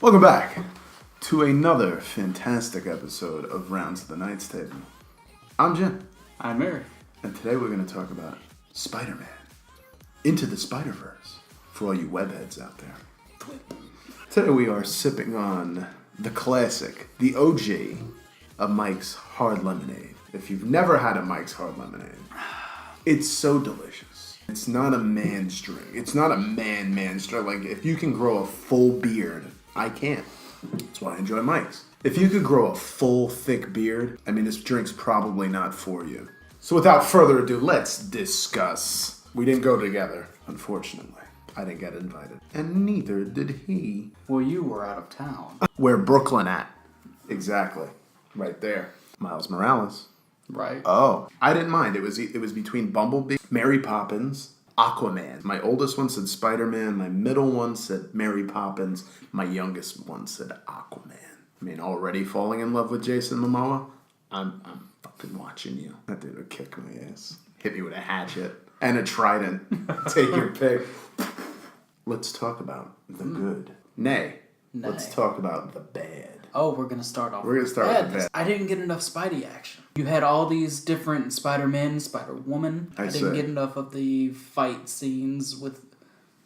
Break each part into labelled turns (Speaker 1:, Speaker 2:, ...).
Speaker 1: Welcome back to another fantastic episode of Rounds of the Night's Table. I'm Jim.
Speaker 2: I'm Eric.
Speaker 1: And today we're going to talk about Spider-Man. Into the Spider-Verse. For all you webheads out there. Today we are sipping on the classic, the OG of Mike's Hard Lemonade. If you've never had a Mike's Hard Lemonade, it's so delicious. It's not a man's drink. It's not a man's drink. Like, if you can grow a full beard, I can't. That's why I enjoy Mike's. If you could grow a full, thick beard, I mean, this drink's probably not for you. So without further ado, let's discuss. We didn't go together, unfortunately. I didn't get invited. And neither did he.
Speaker 2: Well, you were out of town.
Speaker 1: Where Brooklyn at? Exactly. Right there. Miles Morales.
Speaker 2: Right.
Speaker 1: Oh. I didn't mind. It was between Bumblebee, Mary Poppins, Aquaman. My oldest one said Spider-Man. My middle one said Mary Poppins. My youngest one said Aquaman. I mean, already falling in love with Jason Momoa? I'm fucking watching you. That dude would kick my ass. Hit me with a hatchet and a trident. Take your pick. Let's talk about the good. Nay. Let's talk about the bad.
Speaker 2: Oh, we're going to start off
Speaker 1: with the bad.
Speaker 2: I didn't get enough Spidey action. You had all these different Spider-Men, Spider-Woman. I didn't get enough of the fight scenes with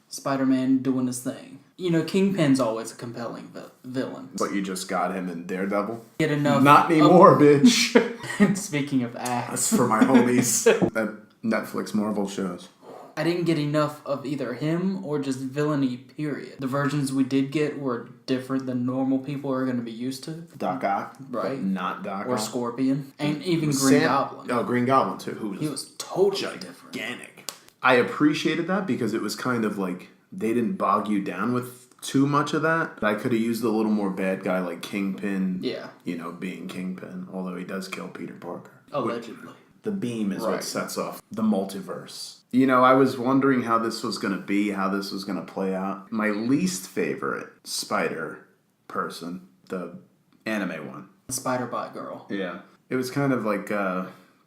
Speaker 2: Spider-Man doing his thing. You know, Kingpin's always a compelling villain.
Speaker 1: But you just got him in Daredevil?
Speaker 2: Get enough.
Speaker 1: Not anymore, bitch.
Speaker 2: Speaking of acts.
Speaker 1: That's for my homies. That Netflix Marvel shows.
Speaker 2: I didn't get enough of either him or just villainy, period. The versions we did get were different than normal people are going to be used to.
Speaker 1: Doc Ock.
Speaker 2: Right.
Speaker 1: Not Doc Ock.
Speaker 2: Or Scorpion. And even Green Goblin.
Speaker 1: Oh, Green Goblin, too.
Speaker 2: He was totally different.
Speaker 1: Gigantic. I appreciated that because it was kind of like they didn't bog you down with too much of that. I could have used a little more bad guy like Kingpin.
Speaker 2: Yeah.
Speaker 1: You know, being Kingpin. Although he does kill Peter Parker.
Speaker 2: Allegedly.
Speaker 1: The beam is what sets off the multiverse. You know, I was wondering how this was going to be, how this was going to play out. My least favorite Spider person, the anime one.
Speaker 2: The Spider-Bot girl.
Speaker 1: Yeah. It was kind of like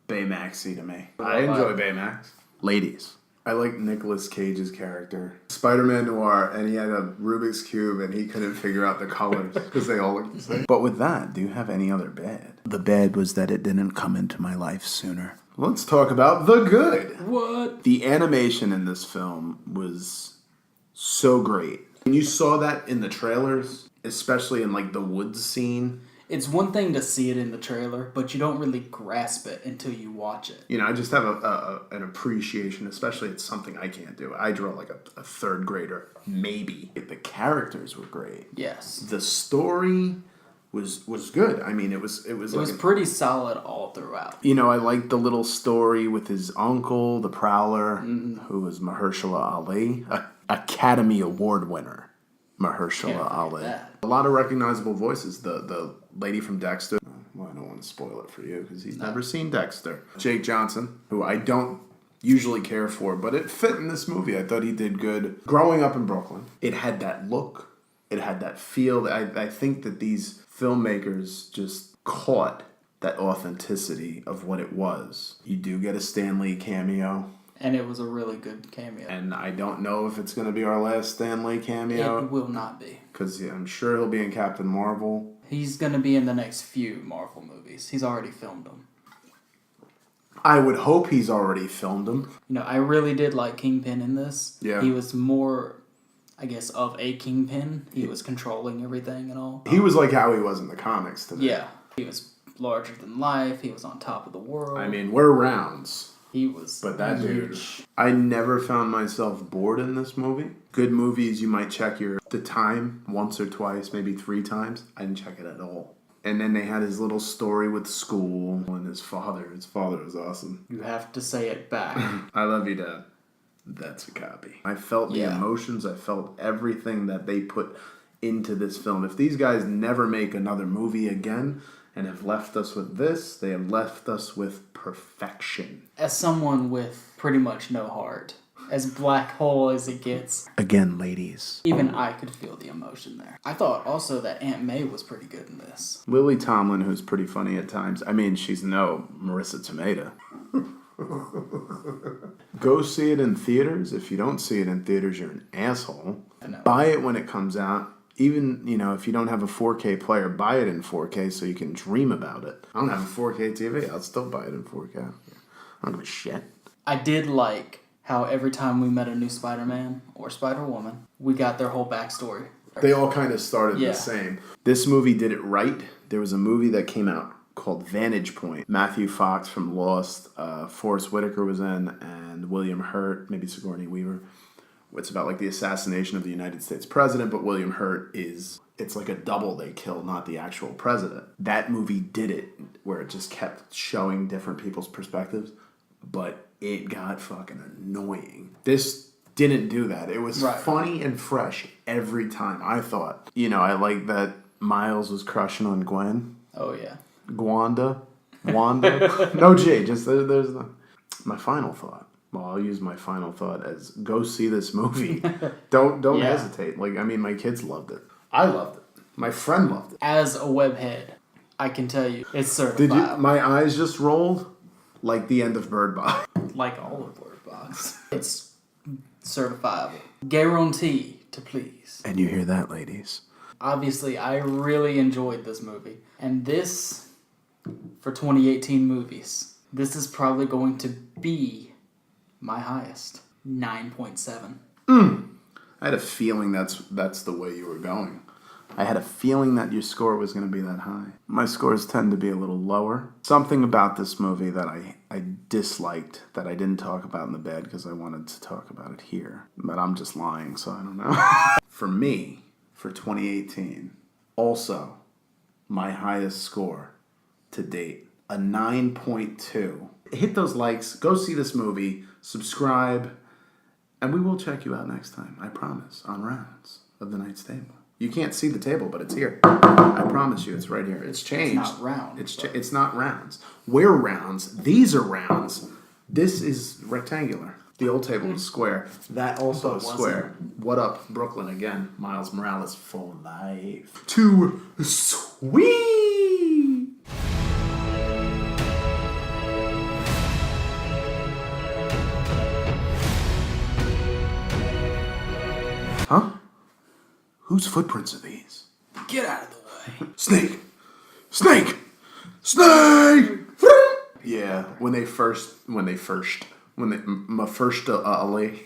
Speaker 1: Baymaxy to me. I enjoy Baymax. Ladies. I like Nicolas Cage's character. Spider-Man Noir, and he had a Rubik's Cube, and he couldn't figure out the colors because they all look the same. But with that, do you have any other bad? The bad was that it didn't come into my life sooner. Let's talk about the good.
Speaker 2: What?
Speaker 1: The animation in this film was so great. When you saw that in the trailers, especially in like the woods scene.
Speaker 2: It's one thing to see it in the trailer, but you don't really grasp it until you watch it.
Speaker 1: You know, I just have an appreciation, especially it's something I can't do. I draw like a third grader, maybe. The characters were great.
Speaker 2: Yes.
Speaker 1: The story was good. I mean, it was
Speaker 2: pretty solid all throughout.
Speaker 1: You know, I liked the little story with his uncle, the Prowler, who was Mahershala Ali, Academy Award winner. Mahershala Ali. A lot of recognizable voices. The lady from Dexter. Well, I don't want to spoil it for you because he's never seen Dexter. Jake Johnson, who I don't usually care for, but it fit in this movie. I thought he did good. Growing up in Brooklyn, it had that look. It had that feel. I think that these filmmakers just caught that authenticity of what it was. You do get a Stan Lee cameo.
Speaker 2: And it was a really good cameo.
Speaker 1: And I don't know if it's going to be our last Stan Lee cameo.
Speaker 2: It will not be.
Speaker 1: Because I'm sure he'll be in Captain Marvel.
Speaker 2: He's going to be in the next few Marvel movies. He's already filmed them.
Speaker 1: I would hope he's already filmed them.
Speaker 2: You know, I really did like Kingpin in this.
Speaker 1: Yeah.
Speaker 2: He was more, I guess, of a Kingpin. He was controlling everything and all.
Speaker 1: He was like how he was in the comics to me.
Speaker 2: Yeah. He was larger than life. He was on top of the world.
Speaker 1: I mean, we're rounds.
Speaker 2: He was
Speaker 1: But that
Speaker 2: huge.
Speaker 1: dude, I never found myself bored in this movie. Good movies, you might check the time once or twice, maybe 3 times. I didn't check it at all. And then they had his little story with school and his father. His father was awesome.
Speaker 2: You have to say it back.
Speaker 1: I love you, Dad. That's a copy. I felt the emotions. I felt everything that they put into this film. If these guys never make another movie again and have left us with this, they have left us with perfection.
Speaker 2: As someone with pretty much no heart, as black hole as it gets.
Speaker 1: Again, ladies.
Speaker 2: Even I could feel the emotion there. I thought also that Aunt May was pretty good in this.
Speaker 1: Lily Tomlin, who's pretty funny at times. I mean, she's no Marissa Tomei. Go see it in theaters. If you don't see it in theaters, you're an asshole. Buy it when it comes out. Even, if you don't have a 4K player, buy it in 4K so you can dream about it. I don't have a 4K TV. I'll still buy it in 4K. I don't give a shit.
Speaker 2: I did like how every time we met a new Spider-Man or Spider-Woman, we got their whole backstory.
Speaker 1: They all kind of started the same. This movie did it right. There was a movie that came out called Vantage Point. Matthew Fox from Lost, Forrest Whitaker was in, and William Hurt, maybe Sigourney Weaver. It's about like the assassination of the United States president, but William Hurt it's like a double they kill, not the actual president. That movie did it, where it just kept showing different people's perspectives, but it got fucking annoying. This didn't do that. It was funny and fresh every time. I thought, I like that Miles was crushing on Gwen.
Speaker 2: Oh yeah.
Speaker 1: Wanda. No G, just there's my final thought. Well, I'll use my final thought as go see this movie. Don't hesitate. My kids loved it. I loved it. My friend loved it.
Speaker 2: As a webhead, I can tell you it's certified.
Speaker 1: My eyes just rolled like the end of Bird Box.
Speaker 2: Like all of Bird Box. It's certifiable. Guarantee to please.
Speaker 1: And you hear that, ladies.
Speaker 2: Obviously, I really enjoyed this movie. And this, for 2018 movies, this is probably going to be my highest. 9.7.
Speaker 1: I had a feeling that's the way you were going. I had a feeling that your score was going to be that high. My scores tend to be a little lower. Something about this movie that I disliked that I didn't talk about in the bed because I wanted to talk about it here. But I'm just lying, so I don't know. For me, for 2018, also my highest score to date, a 9.2. Hit those likes, go see this movie, subscribe, and we will check you out next time, I promise, on Rounds of the Night's Table. You can't see the table, but it's here. I promise you, it's right here. It's changed.
Speaker 2: It's not round.
Speaker 1: It's not rounds. We're rounds. These are rounds. This is rectangular. The old table was square. That also is square. What up, Brooklyn again? Miles Morales for life. Too sweet. Huh? Whose footprints are these?
Speaker 2: Get out of the way.
Speaker 1: Snake! Snake! Snake! Yeah, when they first, my first Ali.